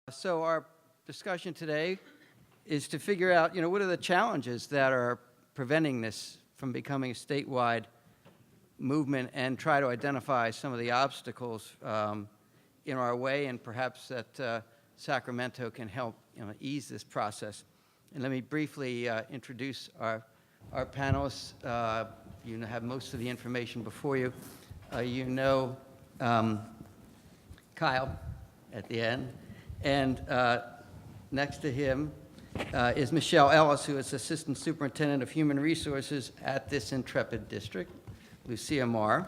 So our discussion today is to figure out, what are the challenges that are preventing this from becoming a statewide movement, and try to identify some of the obstacles in our way, and perhaps that Sacramento can help ease this process. And let me briefly introduce our panelists. You have most of the information before you. Kyle at the end. And next to him is Michelle Ellis, who is Assistant Superintendent of Human Resources at this intrepid district. Lucia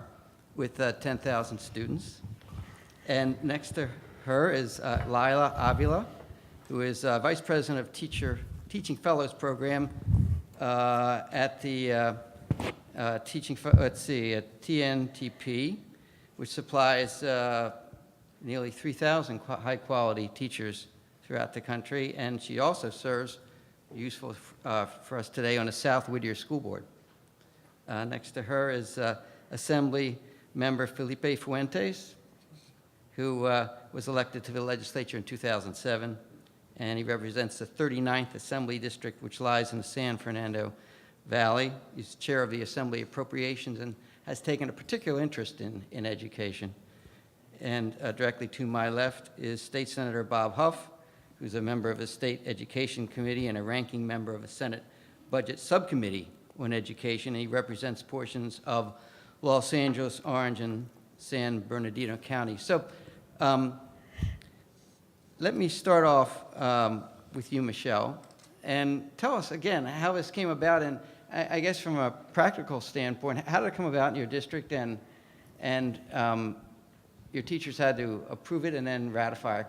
with 10,000 students. And next to her is Layla Avila, who is Vice President of Teaching Fellows Program at the at TNTP, which supplies nearly 3,000 high-quality teachers throughout the country, and she also serves, useful for us today, on the South Whittier School Board. Next to her is Assemblymember Felipe Fuentes, who was elected to the legislature in 2007, and he represents the 39th Assembly District, which lies in the San Fernando Valley. He's chair of the Assembly Appropriations and has taken a particular interest in education. And directly to my left is State Senator Bob Huff, who's a member of the State Education Committee and a ranking member of the Senate Budget Subcommittee on Education. And he represents portions of Los Angeles, Orange, and San Bernardino County. So let me start off with you, Michelle, and tell us again how this came about, and I guess from a practical standpoint, how did it come about in your district, and your teachers had to approve it and then ratify,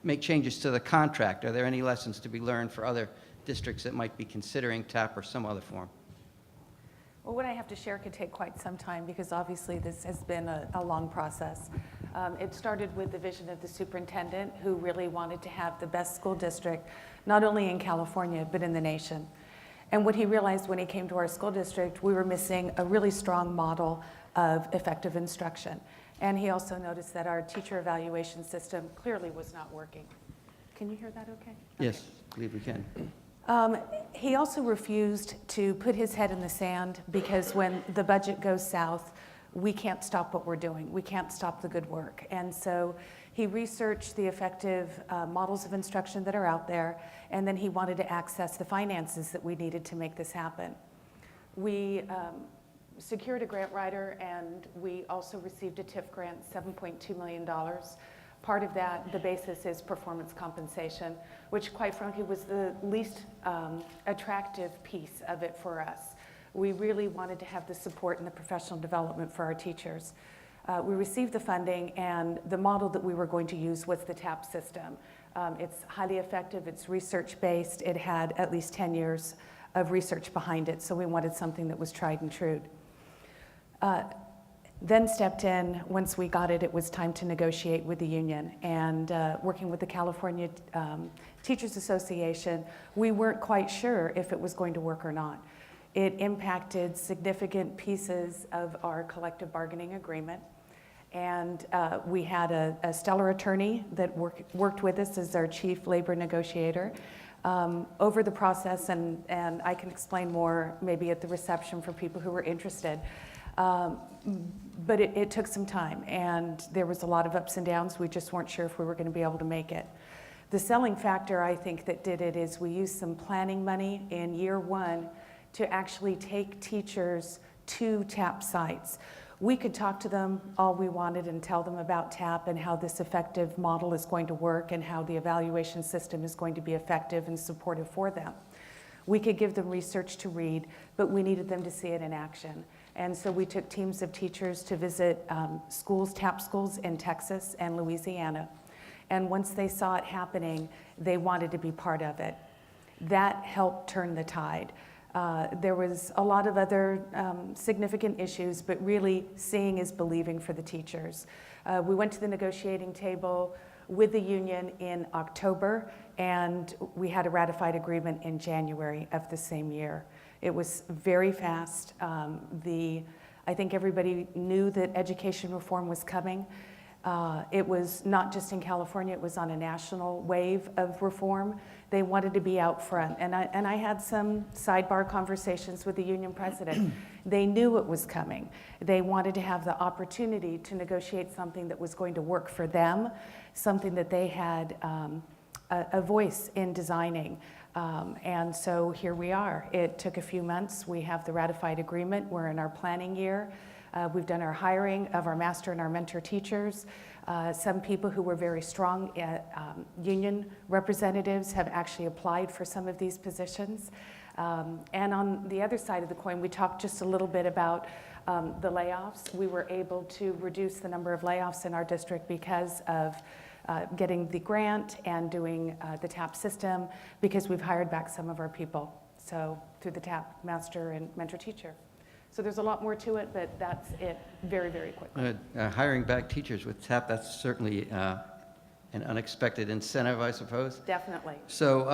make changes to the contract. Are there any lessons to be learned for other districts that might be considering TAP or some other form? Well, what I have to share could take quite some time, because obviously this has been a long process. It started with the vision of the superintendent, who really wanted to have the best school district, not only in California, but in the nation. And what he realized when he came to our school district, we were missing a really strong model of effective instruction. And he also noticed that our teacher evaluation system clearly was not working. Can you hear that okay? Yes, I believe we can. He also refused to put his head in the sand, because when the budget goes south, we can't stop what we're doing. We can't stop the good work. And so he researched the effective models of instruction that are out there, and then he wanted to access the finances that we needed to make this happen. We secured a grant writer, and we also received a TIF grant, $7.2 million. Part of that, the basis is performance compensation, which quite frankly was the least attractive piece of it for us. We really wanted to have the support and the professional development for our teachers. We received the funding, and the model that we were going to use was the TAP system. It's highly effective, it's research-based, it had at least 10 years of research behind it, so we wanted something that was tried and true. Then stepped in, once we got it, it was time to negotiate with the union. And working with the California Teachers Association, we weren't quite sure if it was going to work or not. It impacted significant pieces of our collective bargaining agreement. And we had a stellar attorney that worked with us as our chief labor negotiator over the process, and I can explain more maybe at the reception for people who were interested. But it took some time, and there was a lot of ups and downs. We just weren't sure if we were going to be able to make it. The selling factor, I think, that did it is we used some planning money in year one to actually take teachers to TAP sites. We could talk to them all we wanted and tell them about TAP and how this effective model is going to work and how the evaluation system is going to be effective and supportive for them. We could give them research to read, but we needed them to see it in action. And so we took teams of teachers to visit schools, TAP schools in Texas and Louisiana. And once they saw it happening, they wanted to be part of it. That helped turn the tide. There was a lot of other significant issues, but really seeing is believing for the teachers. We went to the negotiating table with the union in October, and we had a ratified agreement in January of the same year. It was very fast. I think everybody knew that education reform was coming. It was not just in California, it was on a national wave of reform. They wanted to be out front. And I had some sidebar conversations with the union president. They knew it was coming. They wanted to have the opportunity to negotiate something that was going to work for them, something that they had a voice in designing. And so here we are. It took a few months. We have the ratified agreement. We're in our planning year. We've done our hiring of our master and our mentor teachers. Some people who were very strong union representatives have actually applied for some of these positions. And on the other side of the coin, we talked just a little bit about the layoffs. We were able to reduce the number of layoffs in our district because of getting the grant and doing the TAP system, because we've hired back some of our people. So through the TAP master and mentor teacher. So there's a lot more to it, but that's it very, very quickly. Hiring back teachers with TAP, that's certainly an unexpected incentive, I suppose. Definitely. So,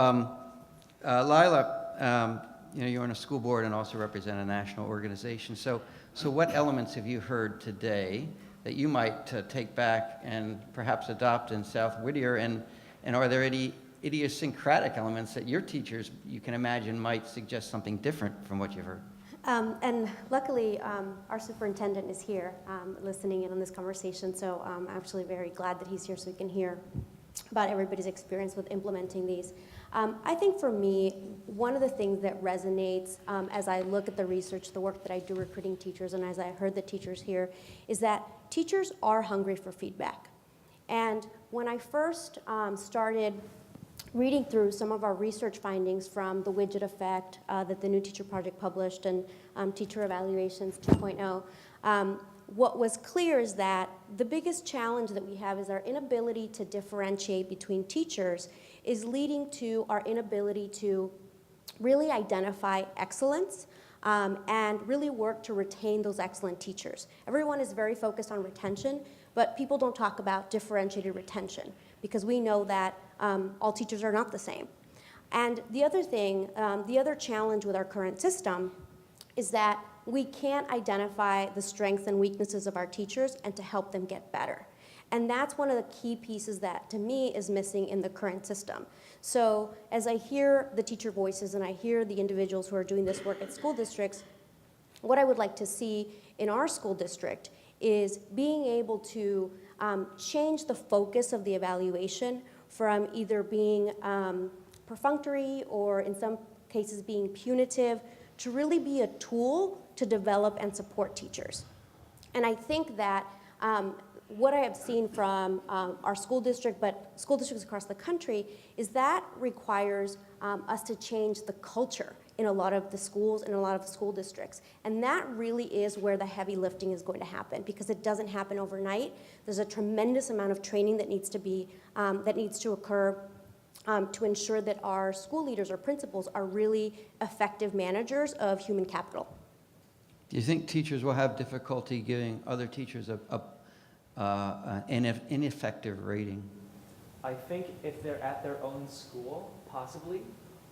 Layla, you're on a school board and also represent a national organization. So what elements have you heard today that you might take back and perhaps adopt in South Whittier? And are there any idiosyncratic elements that your teachers, you can imagine, might suggest something different from what you've heard? And luckily, our superintendent is here listening in on this conversation, so I'm actually very glad that he's here so we can hear about everybody's experience with implementing these. I think for me, one of the things that resonates as I look at the research, the work that I do recruiting teachers, and as I heard the teachers here, is that teachers are hungry for feedback. And when I first started reading through some of our research findings from the widget effect that the New Teacher Project published and Teacher Evaluations 2.0, what was clear is that the biggest challenge that we have is our inability to differentiate between teachers is leading to our inability to really identify excellence and really work to retain those excellent teachers. Everyone is very focused on retention, but people don't talk about differentiated retention because we know that all teachers are not the same. And the other thing, the other challenge with our current system is that we can't identify the strengths and weaknesses of our teachers and to help them get better. And that's one of the key pieces that, to me, is missing in the current system. So as I hear the teacher voices and I hear the individuals who are doing this work at school districts, what I would like to see in our school district is being able to change the focus of the evaluation from either being perfunctory or in some cases being punitive to really be a tool to develop and support teachers. And I think that what I have seen from our school district, but school districts across the country, is that requires us to change the culture in a lot of the schools and a lot of the school districts. And that really is where the heavy lifting is going to happen, because it doesn't happen overnight. There's a tremendous amount of training that needs to occur to ensure that our school leaders or principals are really effective managers of human capital. Do you think teachers will have difficulty giving other teachers an ineffective rating? I think if they're at their own school, possibly.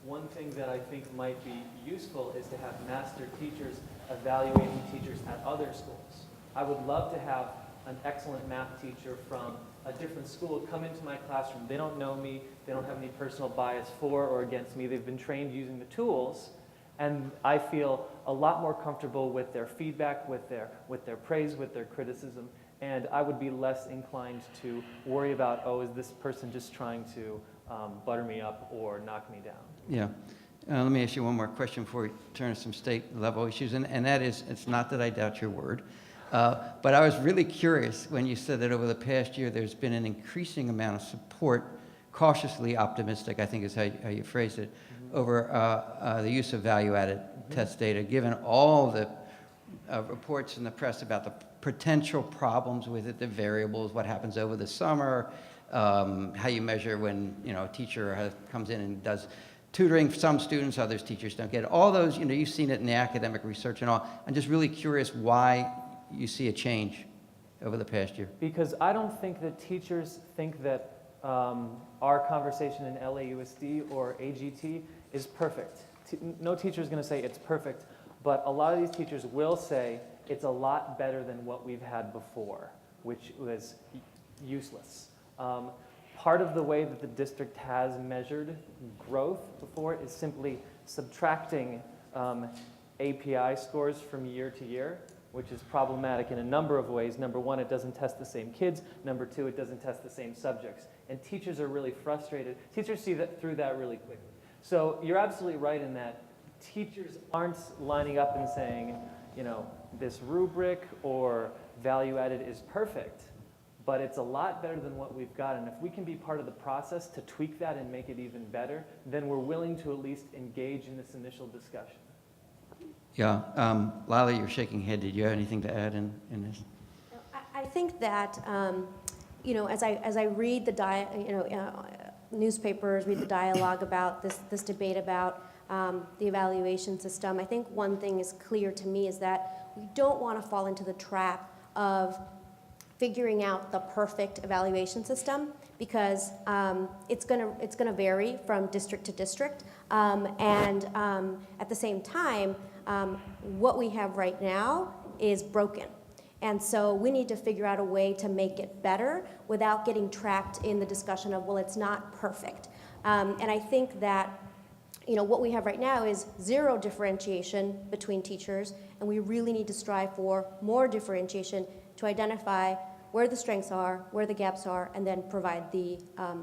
One thing that I think might be useful is to have master teachers evaluating teachers at other schools. I would love to have an excellent math teacher from a different school come into my classroom. They don't know me, they don't have any personal bias for or against me. They've been trained using the tools, and I feel a lot more comfortable with their feedback, with their praise, with their criticism, and I would be less inclined to worry about, oh, is this person just trying to butter me up or knock me down? Yeah. Let me ask you one more question before we turn to some state level issues, and that is, it's not that I doubt your word, but I was really curious when you said that over the past year there's been an increasing amount of support, cautiously optimistic, I think is how you phrased it, over the use of value-added test data, given all the reports in the press about the potential problems with it, the variables, what happens over the summer, how you measure when a teacher comes in and does tutoring for some students, others teachers don't get it. All those, you've seen it in the academic research and all. I'm just really curious why you see a change over the past year. Because I don't think that teachers think that our conversation in LAUSD or AGT is perfect. No teacher is going to say it's perfect, but a lot of these teachers will say it's a lot better than what we've had before, which was useless. Part of the way that the district has measured growth before is simply subtracting API scores from year to year, which is problematic in a number of ways. Number one, it doesn't test the same kids. Number two, it doesn't test the same subjects. And teachers are really frustrated. Teachers see that through that really quickly. So you're absolutely right in that teachers aren't lining up and saying, you know, this rubric or value added is perfect, but it's a lot better than what we've got. And if we can be part of the process to tweak that and make it even better, then we're willing to at least engage in this initial discussion. Yeah, Layla, you're shaking your head. Did you have anything to add in this? I think that, you know, as I read the newspapers, read the dialogue about this debate about the evaluation system, I think one thing is clear to me is that we don't want to fall into the trap of figuring out the perfect evaluation system, because it's gonna vary from district to district, and at the same time, what we have right now is broken. And so we need to figure out a way to make it better without getting trapped in the discussion of, well, it's not perfect. And I think that, you know, what we have right now is zero differentiation between teachers, and we really need to strive for more differentiation to identify where the strengths are, where the gaps are, and then provide the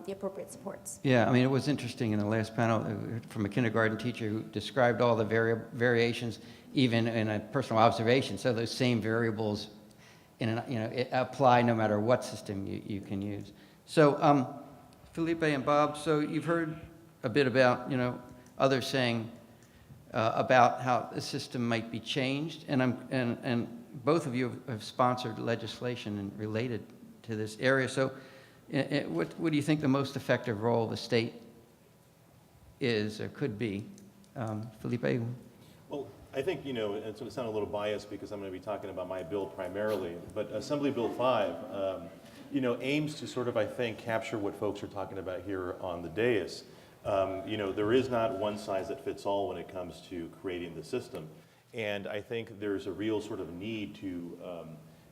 appropriate supports. Yeah, I mean, it was interesting in the last panel from a kindergarten teacher who described all the variations, even in a personal observation. So those same variables apply no matter what system you can use. So Felipe and Bob, so you've heard a bit about, others saying about how the system might be changed, and both of you have sponsored legislation related to this area. So what do you think the most effective role the state is or could be? Felipe? Well, I think, it's going to sound a little biased because I'm going to be talking about my bill primarily, but Assembly Bill 5, aims to sort of, I think, capture what folks are talking about here on the dais. There is not one size that fits all when it comes to creating the system. And I think there's a real sort of need to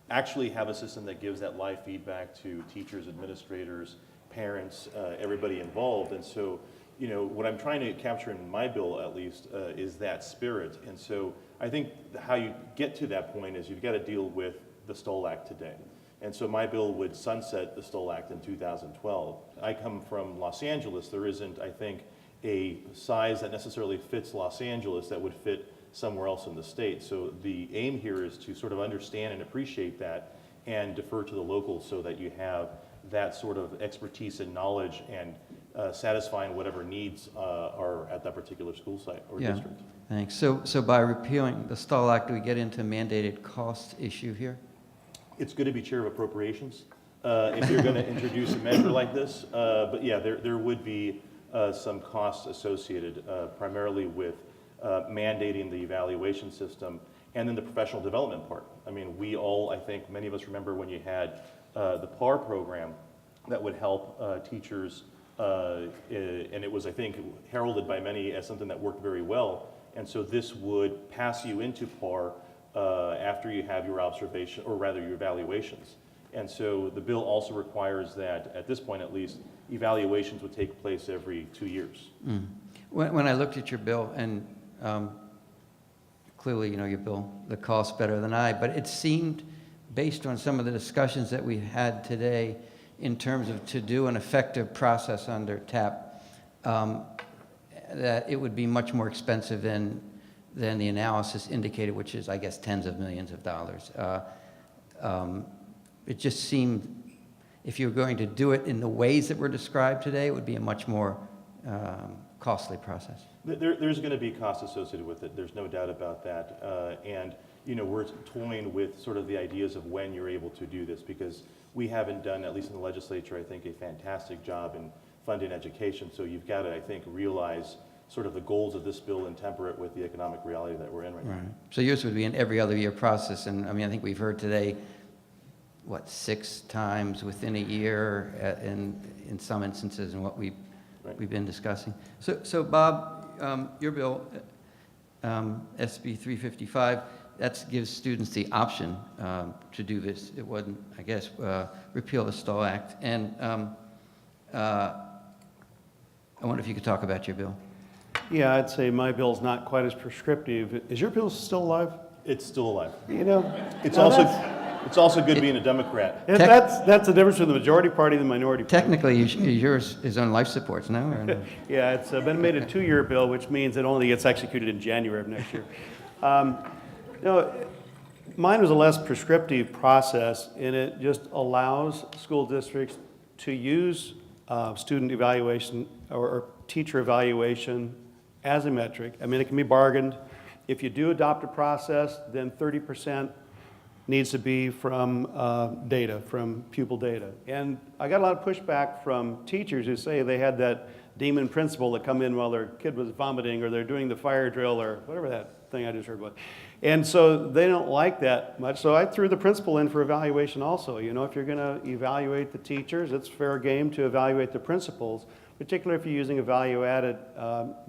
actually have a system that gives that live feedback to teachers, administrators, parents, everybody involved. And so, what I'm trying to capture in my bill, at least, is that spirit. And so I think how you get to that point is you've got to deal with the Stoll Act today. And so my bill would sunset the Stoll Act in 2012. I come from Los Angeles. There isn't, I think, a size that necessarily fits Los Angeles that would fit somewhere else in the state. So the aim here is to sort of understand and appreciate that and defer to the locals so that you have that sort of expertise and knowledge and satisfying whatever needs are at that particular school site or district. Thanks. So by repealing the Stoll Act, do we get into mandated cost issue here? It's good to be chair of appropriations if you're going to introduce a measure like this. But yeah, there would be some costs associated primarily with mandating the evaluation system and then the professional development part. I mean, we all, I think, many of us remember when you had the PAR program that would help teachers, and it was, I think, heralded by many as something that worked very well. And so this would pass you into PAR after you have your observation, or rather your evaluations. And so the bill also requires that, at this point at least, evaluations would take place every 2 years. Mm. When I looked at your bill, and clearly, you bill the cost better than I, but it seemed, based on some of the discussions that we had today, in terms of to do an effective process under TAP, that it would be much more expensive than the analysis indicated, which is, I guess, tens of millions of dollars. It just seemed, if you're going to do it in the ways that were described today, it would be a much more costly process. There's going to be costs associated with it. There's no doubt about that. And we're toying with sort of the ideas of when you're able to do this, because we haven't done, at least in the legislature, I think, a fantastic job in funding education. So you've got to, I think, realize sort of the goals of this bill and temper it with the economic reality that we're in right now. So yours would be an every other year process, and I think we've heard today, 6 times within a year in some instances, and what we've been discussing. So Bob, your bill, SB 355, that gives students the option to do this. It wasn't, I guess, repeal the Stall Act. And I wonder if you could talk about your bill. Yeah, I'd say my bill's not quite as prescriptive. Is your bill still alive? It's still alive. You know, It's now also good being a Democrat. that's the difference between the majority party and the minority party. Technically, yours is on life supports, no? Or no? Yeah, it's been made a 2-year bill, which means it only gets executed in January of next year. Mine was a less prescriptive process, and it just allows school districts to use student evaluation or teacher evaluation as a metric. I mean, it can be bargained. If you do adopt a process, then 30% needs to be from data, from pupil data. And I got a lot of pushback from teachers who say they had that demon principal that come in while their kid was vomiting, or they're doing the fire drill, or whatever that thing I just heard about. And so they don't like that much. So I threw the principal in for evaluation also. You know, if you're going to evaluate the teachers, it's fair game to evaluate the principals. Particularly if you're using a value-added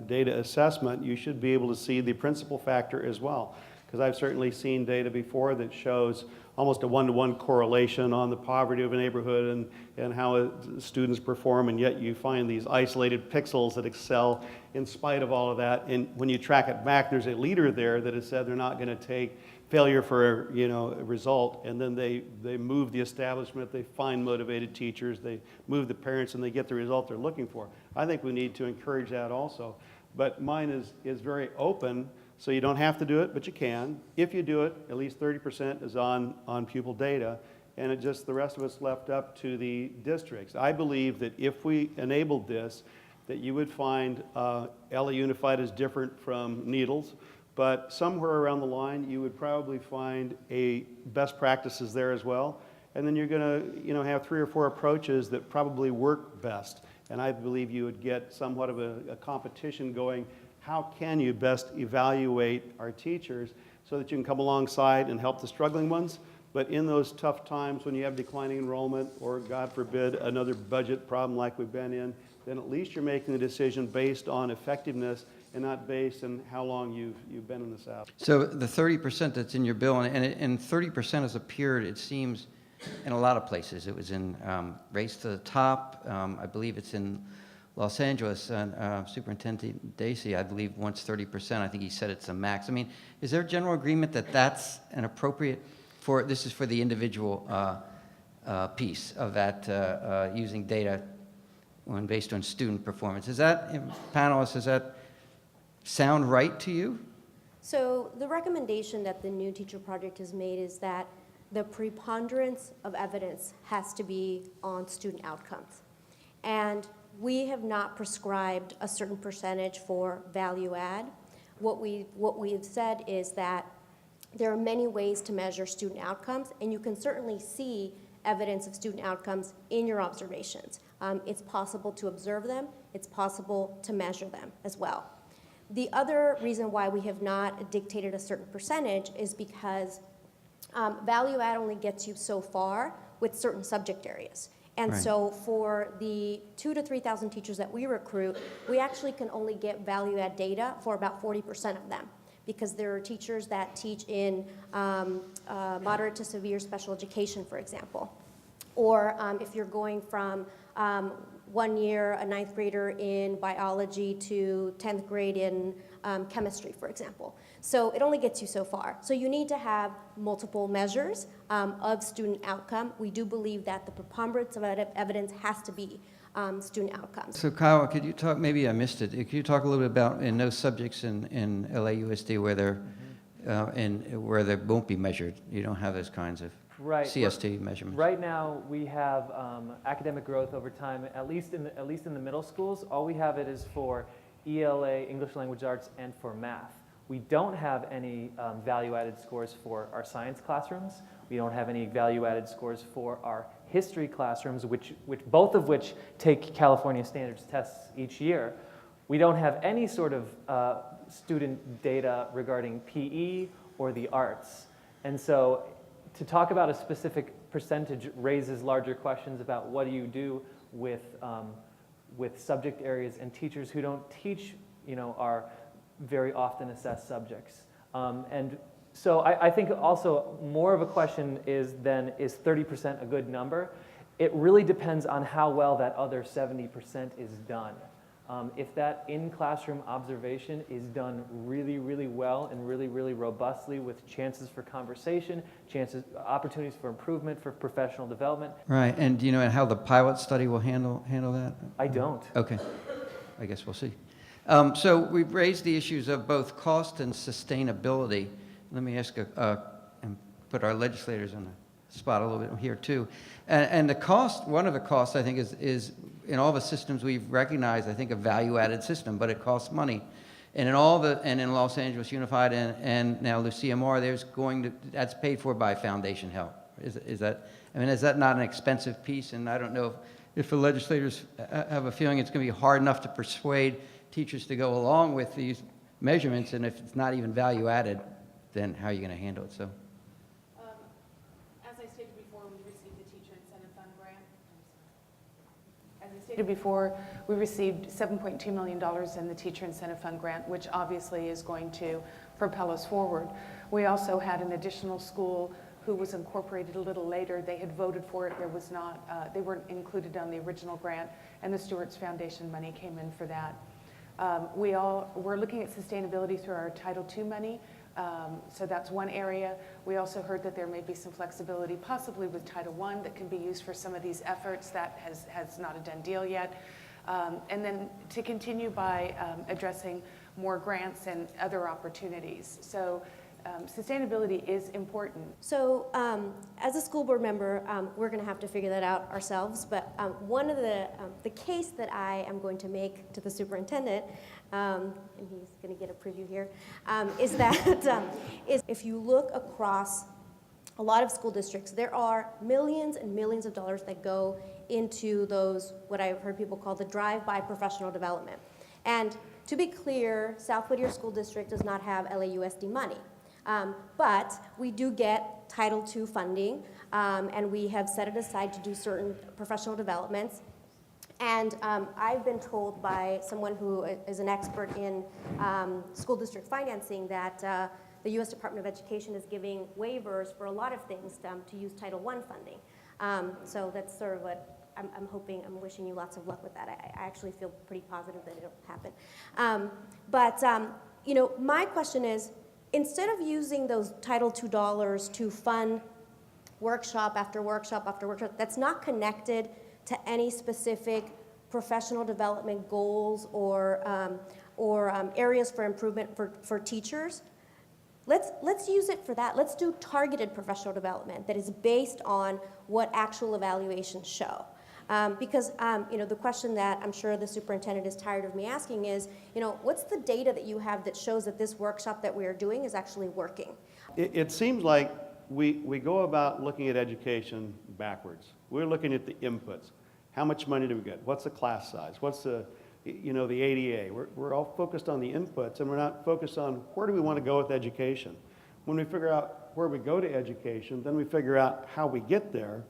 data assessment, you should be able to see the principal factor as well. Because I've certainly seen data before that shows almost a one-to-one correlation on the poverty of a neighborhood and how students perform, and yet you find these isolated pixels that excel in spite of all of that. And when you track it back, there's a leader there that has said they're not going to take failure for a result, and then they move the establishment, they find motivated teachers, they move the parents, and they get the result they're looking for. I think we need to encourage that also. But mine is very open. So you don't have to do it, but you can. If you do it, at least 30% is on pupil data, and it just the rest of it's left up to the districts. I believe that if we enabled this, that you would find LA Unified is different from Needles, but somewhere around the line you would probably find a best practices there as well, and then you're going to have 3 or 4 approaches that probably work best. And I believe you would get somewhat of a competition going. How can you best evaluate our teachers so that you can come alongside and help the struggling ones? But in those tough times when you have declining enrollment or, God forbid, another budget problem like we've been in, then at least you're making the decision based on effectiveness and not based on how long you've been in the South. So the 30% that's in your bill, and 30% has appeared, it seems, in a lot of places. It was in Race to the Top. I believe it's in Los Angeles, Superintendent Dacey, I believe, wants 30%. I think he said it's a max. I mean, is there general agreement that that's an appropriate this is for the individual piece of that using data when based on student performance? Is that, panelists, does that sound right to you? So the recommendation that the new teacher project has made is that the preponderance of evidence has to be on student outcomes. And we have not prescribed a certain percentage for value add. What we have said is that there are many ways to measure student outcomes, and you can certainly see evidence of student outcomes in your observations. It's possible to observe them. It's possible to measure them as well. The other reason why we have not dictated a certain percentage is because value add only gets you so far with certain subject areas. And right. So for the 2,000 to 3,000 teachers that we recruit, we actually can only get value add data for about 40% of them, because there are teachers that teach in moderate to severe special education, for example. Or if you're going from 1 year, a 9th grader in biology to 10th grade in chemistry, for example. So it only gets you so far. So you need to have multiple measures of student outcome. We do believe that the preponderance of evidence has to be student outcomes. So Kyle, could you talk, maybe I missed it, could you talk a little bit about in those subjects in LAUSD where they're, where they won't be measured, you don't have those kinds of CST measurements? Right now, we have academic growth over time, at least in the middle schools. All we have it is for ELA, English Language Arts, and for math. We don't have any value-added scores for our science classrooms. We don't have any value-added scores for our history classrooms, both of which take California standards tests each year. We don't have any sort of student data regarding PE or the arts. And so to talk about a specific percentage raises larger questions about what do you do with subject areas and teachers who don't teach, our very often assessed subjects. And So I think also more of a question is then, is 30% a good number? It really depends on how well that other 70% is done. If that in-classroom observation is done really, really well and really, really robustly with chances for conversation, opportunities for improvement, for professional development. Right, and do you know how the pilot study will handle that? I don't. Okay, I guess we'll see. So we've raised the issues of both cost and sustainability. Let me ask, and put our legislators on the spot a little bit here too. And the cost, one of the costs I think is in all the systems we've recognized, I think a value-added system, but it costs money. And in Los Angeles Unified and now Lucia Moore, that's paid for by foundation help. Is that not an expensive piece? And I don't know if the legislators have a feeling it's going to be hard enough to persuade teachers to go along with these measurements, and if it's not even value-added, then how are you going to handle it? So. As I stated before, we received the Teacher Incentive Fund grant. As I stated before, we received $7.2 million in the Teacher Incentive Fund grant, which obviously is going to propel us forward. We also had an additional school who was incorporated a little later. They had voted for it. There was not, they weren't included on the original grant, and the Stewart's Foundation money came in for that. We're looking at sustainability through our Title II money. So that's one area. We also heard that there may be some flexibility possibly with Title I that can be used for some of these efforts. That has not a done deal yet. And then to continue by addressing more grants and other opportunities. So sustainability is important. So as a school board member, we're going to have to figure that out ourselves. But one of the case that I am going to make to the superintendent, and he's going to get a preview here, is that is if you look across a lot of school districts, there are millions and millions of dollars that go into those, what I've heard people call the drive-by professional development. And to be clear, South Whittier School District does not have LAUSD money. But we do get Title II funding, and we have set it aside to do certain professional developments. And I've been told by someone who is an expert in school district financing that the U.S. Department of Education is giving waivers for a lot of things to use Title I funding. So that's sort of what I'm wishing you lots of luck with that. I actually feel pretty positive that it'll happen. You know, my question is, instead of using those Title II dollars to fund workshop after workshop after workshop that's not connected to any specific professional development goals or areas for improvement for teachers, let's use it for that. Let's do targeted professional development that is based on what actual evaluations show. Because you know, the question that I'm sure the superintendent is tired of me asking is, you know, what's the data that you have that shows that this workshop that we are doing is actually working? It seems like we go about looking at education backwards. We're looking at the inputs. How much money do we get? What's the class size? What's the, you know, the ADA? We're all focused on the inputs, and we're not focused on where do we want to go with education. When we figure out where we go to education, then we figure out how we get there.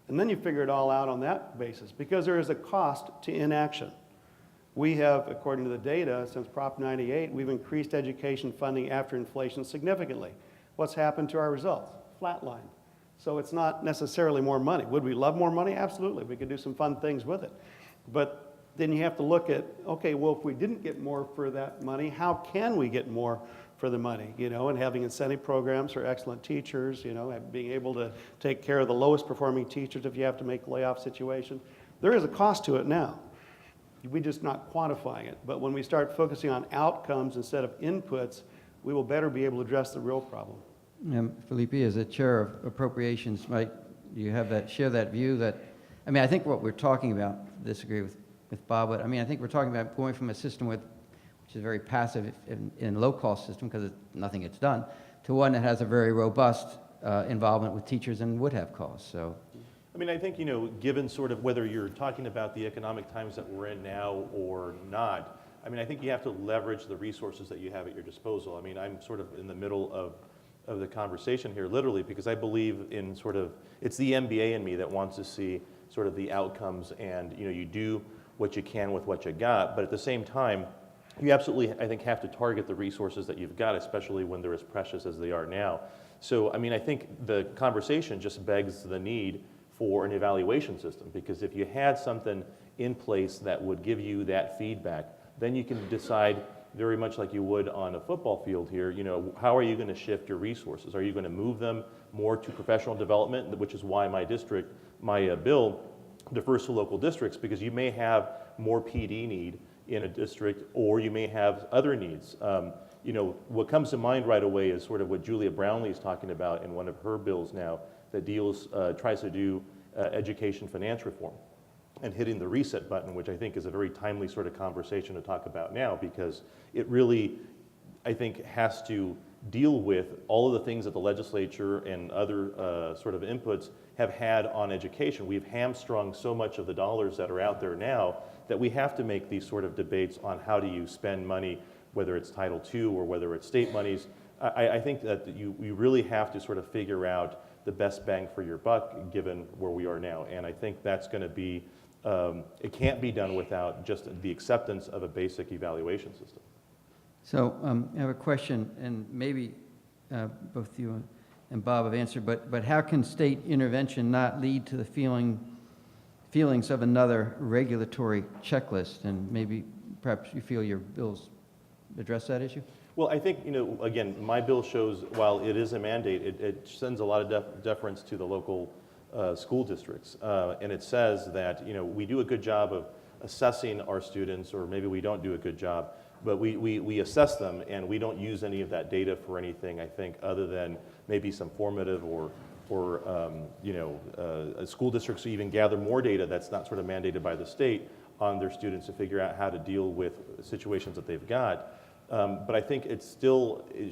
And then you figure it all out on that basis, because there is a cost to inaction. We have, according to the data, since Prop 98, we've increased education funding after inflation significantly. What's happened to our results? Flatlined. So it's not necessarily more money. Would we love more money? Absolutely. We could do some fun things with it. But then you have to look at, okay, well, if we didn't get more for that money, how can we get more for the money, you know, and having incentive programs for excellent teachers, you know, and being able to take care of the lowest performing teachers if you have to make layoff situation. There is a cost to it now. We're just not quantifying it. But when we start focusing on outcomes instead of inputs, we will better be able to address the real problem. Felipe, as a chair of appropriations, might you have share that view that, I mean, I think what we're talking about, disagree with Bob, but I mean, I think we're talking about going from a system which is very passive in low-cost system because nothing gets done, to one that has a very robust involvement with teachers and would have costs. So, I mean, I think, you know, given sort of whether you're talking about the economic times that we're in now or not, I mean, I think you have to leverage the resources that you have at your disposal. I mean, I'm sort of in the middle of the conversation here, literally, because I believe in sort of, it's the MBA in me that wants to see sort of the outcomes, and, you know, you do what you can with what you got, but at the same time, you absolutely, I think, have to target the resources that you've got, especially when they're as precious as they are now. So, I mean, I think the conversation just begs the need for an evaluation system, because if you had something in place that would give you that feedback, then you can decide very much like you would on a football field here, you know, how are you going to shift your resources? Are you going to move them more to professional development, which is why my district, my bill defers to local districts, because you may have more PD need in a district, or you may have other needs. You know, what comes to mind right away is sort of what Julia Brownlee is talking about in one of her bills now that tries to do education finance reform and hitting the reset button, which I think is a very timely sort of conversation to talk about now, because it really, I think, has to deal with all of the things that the legislature and other sort of inputs have had on education. We've hamstrung so much of the dollars that are out there now that we have to make these sort of debates on how do you spend money, whether it's Title II or whether it's state monies. I think that you really have to sort of figure out the best bang for your buck given where we are now. And I think that's going to be, it can't be done without just the acceptance of a basic evaluation system. So I have a question, and maybe both you and Bob have answered, but how can state intervention not lead to the feelings of another regulatory checklist? And maybe perhaps you feel your bills address that issue? Well, I think, you know, again, my bill shows, while it is a mandate, it sends a lot of deference to the local school districts. And it says that, you know, we do a good job of assessing our students, or maybe we don't do a good job, but we assess them, and we don't use any of that data for anything, I think, other than maybe some formative or you know, school districts even gather more data that's not sort of mandated by the state on their students to figure out how to deal with situations that they've got. But I think it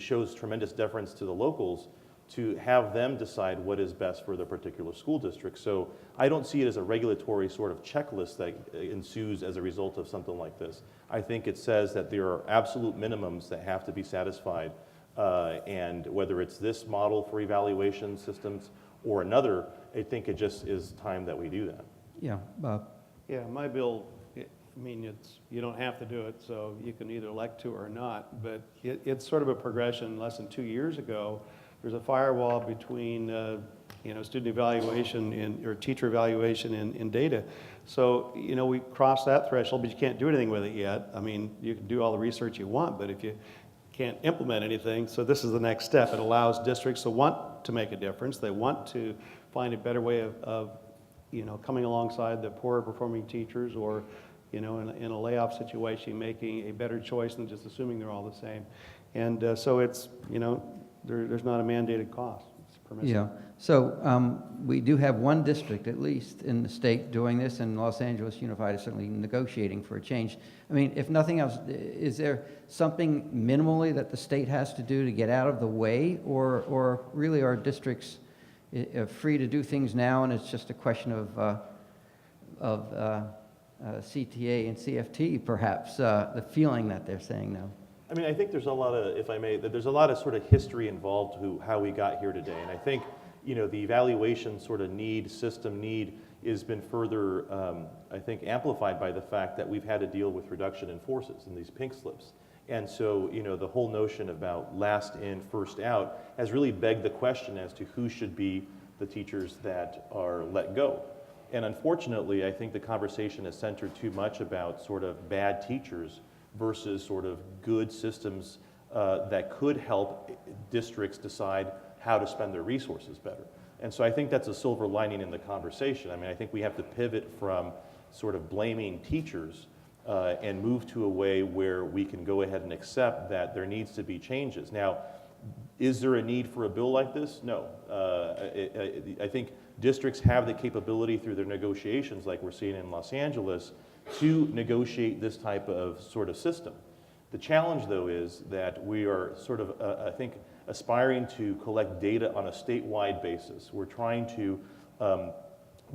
shows tremendous deference to the locals to have them decide what is best for their particular school district. So I don't see it as a regulatory sort of checklist that ensues as a result of something like this. I think it says that there are absolute minimums that have to be satisfied, and whether it's this model for evaluation systems or another, I think it just is time that we do that. Yeah, Bob. Yeah, my bill, I mean, you don't have to do it, so you can either elect to or not, but it's sort of a progression. Less than 2 years ago, there's a firewall between you know, student evaluation or teacher evaluation and data. So, you know, we crossed that threshold, but you can't do anything with it yet. I mean, you can do all the research you want, but if you can't implement anything, so this is the next step. It allows districts to want to make a difference. They want to find a better way of you know, coming alongside the poorer performing teachers, or, you know, in a layoff situation, making a better choice than just assuming they're all the same. And so it's, you know, there's not a mandated cost. It's permissive. Yeah. So we do have one district, at least, in the state doing this, and Los Angeles Unified is certainly negotiating for a change. I mean, if nothing else, is there something minimally that the state has to do to get out of the way, or really are districts free to do things now, and it's just a question of CTA and CFT, perhaps, the feeling that they're saying now? I mean, I think there's a lot of, if I may, there's a lot of sort of history involved to how we got here today. And I think, you know, the evaluation sort of system need has been further, I think, amplified by the fact that we've had to deal with reduction in forces and these pink slips. And so, you know, the whole notion about last in, first out has really begged the question as to who should be the teachers that are let go. And unfortunately, I think the conversation has centered too much about sort of bad teachers versus sort of good systems that could help districts decide how to spend their resources better. And so I think that's a silver lining in the conversation. I mean, I think we have to pivot from sort of blaming teachers and move to a way where we can go ahead and accept that there needs to be changes. Now, is there a need for a bill like this? No. I think districts have the capability through their negotiations, like we're seeing in Los Angeles, to negotiate this type of sort of system. The challenge, though, is that we are sort of, I think, aspiring to collect data on a statewide basis. We're trying to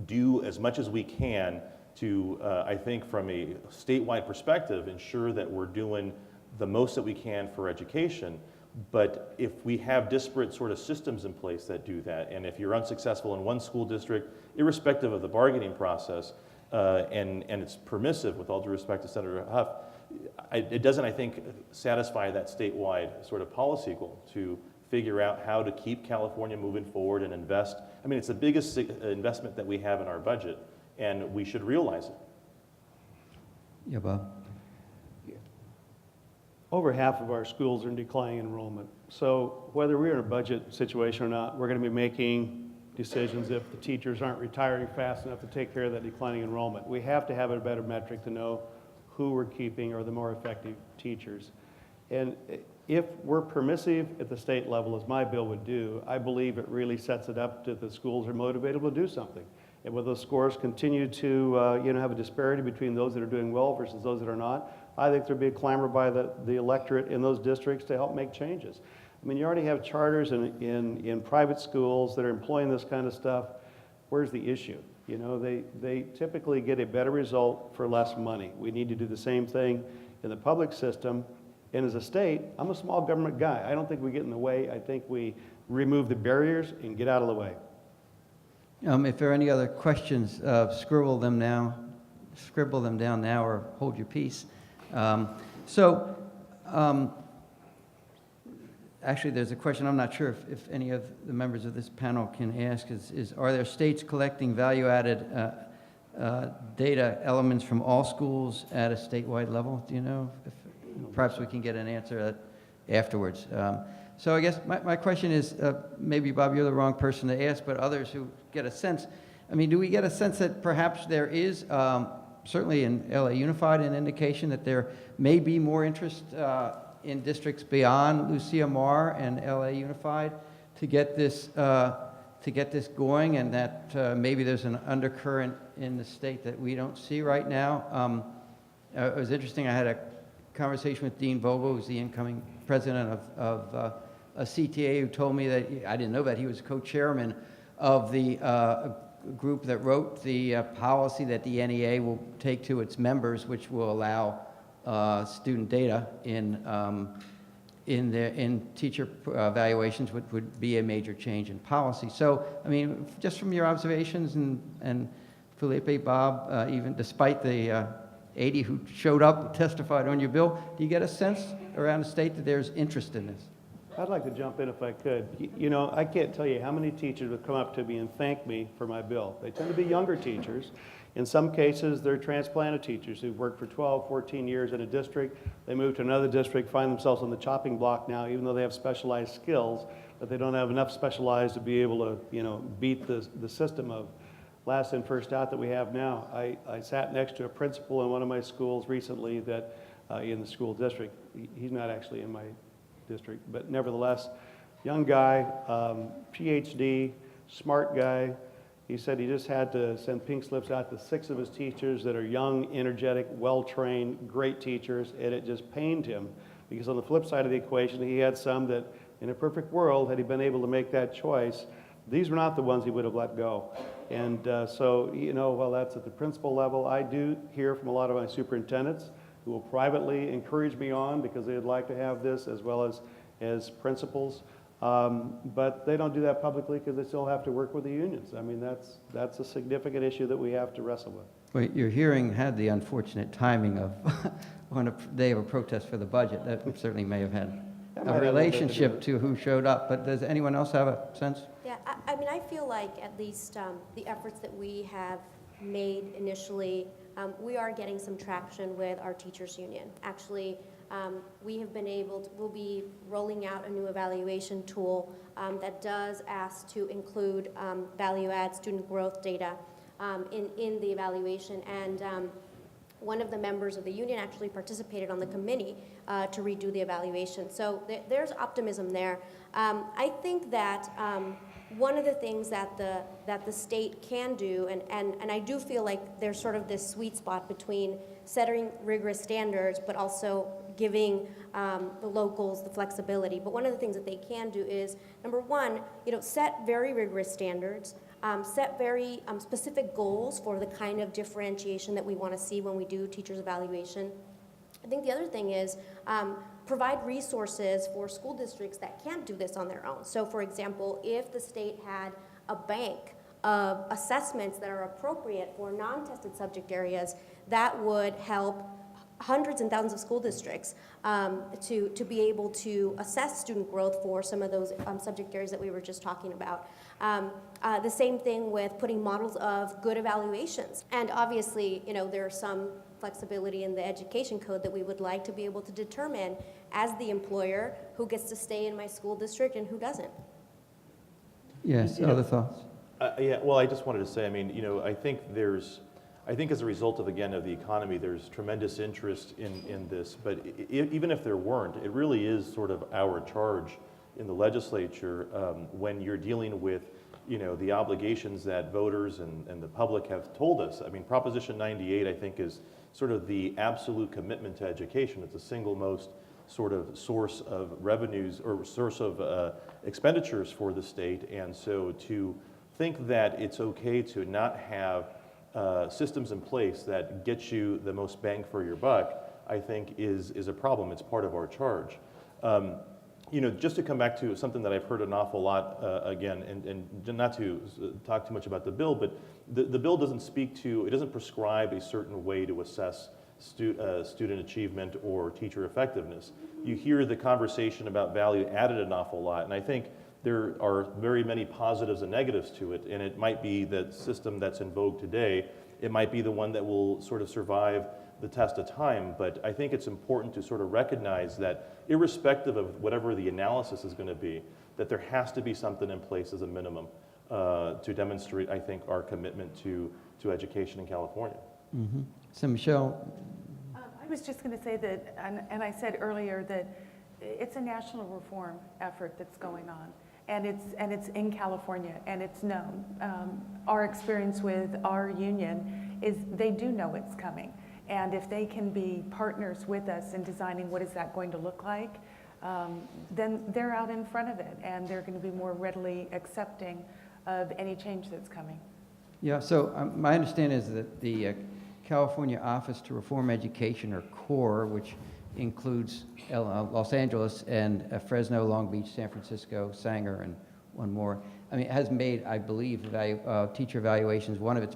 do as much as we can to, I think, from a statewide perspective, ensure that we're doing the most that we can for education. But if we have disparate sort of systems in place that do that, and if you're unsuccessful in one school district, irrespective of the bargaining process, and it's permissive, with all due respect to Senator Huff, it doesn't, I think, satisfy that statewide sort of policy goal to figure out how to keep California moving forward and invest. I mean, it's the biggest investment that we have in our budget, and we should realize it. Yeah, Bob? Over half of our schools are in declining enrollment. So whether we're in a budget situation or not, we're going to be making decisions if the teachers aren't retiring fast enough to take care of that declining enrollment. We have to have a better metric to know who we're keeping are the more effective teachers. And if we're permissive at the state level, as my bill would do, I believe it really sets it up to the schools are motivated to do something. And when those scores continue to have a disparity between those that are doing well versus those that are not, I think there'll be a clamor by the electorate in those districts to help make changes. I mean, you already have charters in private schools that are employing this kind of stuff. Where's the issue? You know, they typically get a better result for less money. We need to do the same thing in the public system. And as a state, I'm a small government guy. I don't think we get in the way. I think we remove the barriers and get out of the way. If there are any other questions, scribble them down now, or hold your peace. Actually, there's a question I'm not sure if any of the members of this panel can ask is are there states collecting value-added data elements from all schools at a statewide level? Do you know? Perhaps we can get an answer afterwards. So I guess my question is, maybe, Bob, you're the wrong person to ask, but others who get a sense, I mean, do we get a sense that perhaps there is, certainly in LA Unified, an indication that there may be more interest in districts beyond Lucia Mar and LA Unified to get this going, and that maybe there's an undercurrent in the state that we don't see right now? It was interesting, I had a conversation with Dean Vogel, who's the incoming president of a CTA, who told me that, I didn't know that he was co-chairman of the group that wrote the policy that the NEA will take to its members, which will allow student data in teacher evaluations, which would be a major change in policy. So, I mean, just from your observations, and Felipe, Bob, even despite the 80 who showed up and testified on your bill, do you get a sense around the state that there's interest in this? I'd like to jump in if I could. You know, I can't tell you how many teachers would come up to me and thank me for my bill. They tend to be younger teachers. In some cases, they're transplanted teachers who've worked for 12, 14 years in a district. They move to another district, find themselves on the chopping block now, even though they have specialized skills, but they don't have enough specialized to be able to, beat the system of last in, first out that we have now. I sat next to a principal in one of my schools recently that, in the school district. He's not actually in my district, but nevertheless, young guy, PhD, smart guy. He said he just had to send pink slips out to 6 of his teachers that are young, energetic, well-trained, great teachers, and it just pained him because on the flip side of the equation, he had some that in a perfect world, had he been able to make that choice, these were not the ones he would have let go. And so, while that's at the principal level, I do hear from a lot of my superintendents who will privately encourage me on because they'd like to have this, as well as principals. But they don't do that publicly because they still have to work with the unions. I mean, that's a significant issue that we have to wrestle with. Well, your hearing had the unfortunate timing of on a day of a protest for the budget. That certainly may have had a relationship to who showed up. But does anyone else have a sense? Yeah, I mean, I feel like at least the efforts that we have made initially, we are getting some traction with our teachers union. Actually, we have been we'll be rolling out a new evaluation tool that does ask to include value-add student growth data in the evaluation. And one of the members of the union actually participated on the committee to redo the evaluation. So there's optimism there. I think that one of the things that the state can do, and I do feel like there's sort of this sweet spot between setting rigorous standards, but also giving the locals the flexibility. But one of the things that they can do is, number one, set very rigorous standards, set very specific goals for the kind of differentiation that we want to see when we do teachers' evaluation. I think the other thing is provide resources for school districts that can't do this on their own. So, for example, if the state had a bank of assessments that are appropriate for non-tested subject areas, that would help hundreds and thousands of school districts to be able to assess student growth for some of those subject areas that we were just talking about. The same thing with putting models of good evaluations. And obviously, you know, there's some flexibility in the education code that we would like to be able to determine as the employer who gets to stay in my school district and who doesn't. Yes, other thoughts? Yeah, well, I just wanted to say, I mean, you know, I think as a result of, again, of the economy, there's tremendous interest in this, but even if there weren't, it really is sort of our charge in the legislature when you're dealing with, you know, the obligations that voters and the public have told us. I mean, Proposition 98, I think, is sort of the absolute commitment to education. It's the single most sort of source of revenues or source of expenditures for the state, and so to think that it's okay to not have systems in place that get you the most bang for your buck, I think is a problem. It's part of our charge. You know, just to come back to something that I've heard an awful lot again, and not to talk too much about the bill, but the bill doesn't it doesn't prescribe a certain way to assess student achievement or teacher effectiveness. You hear the conversation about value added an awful lot, and I think there are very many positives and negatives to it, and it might be the system that's in vogue today. It might be the one that will sort of survive the test of time, but I think it's important to sort of recognize that irrespective of whatever the analysis is going to be, that there has to be something in place as a minimum to demonstrate, I think, our commitment to education in California. Mm-hmm. So Michelle? I was just going to say that, and I said earlier that it's a national reform effort that's going on. And it's in California, and it's known. Our experience with our union is they do know it's coming. And if they can be partners with us in designing what is that going to look like, then they're out in front of it, and they're going to be more readily accepting of any change that's coming. Yeah, so my understanding is that the California Office to Reform Education, or CORE, which includes Los Angeles and Fresno, Long Beach, San Francisco, Sanger, and one more. I mean, it has made, I believe, teacher evaluations one of its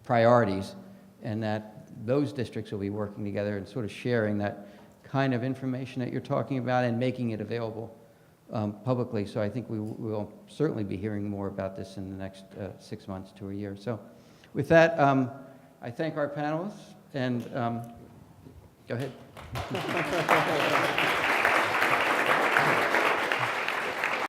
priorities, and that those districts will be working together and sort of sharing that kind of information that you're talking about and making it available publicly. So I think we will certainly be hearing more about this in the next 6 months to a year. So with that, I thank our panelists, and go ahead.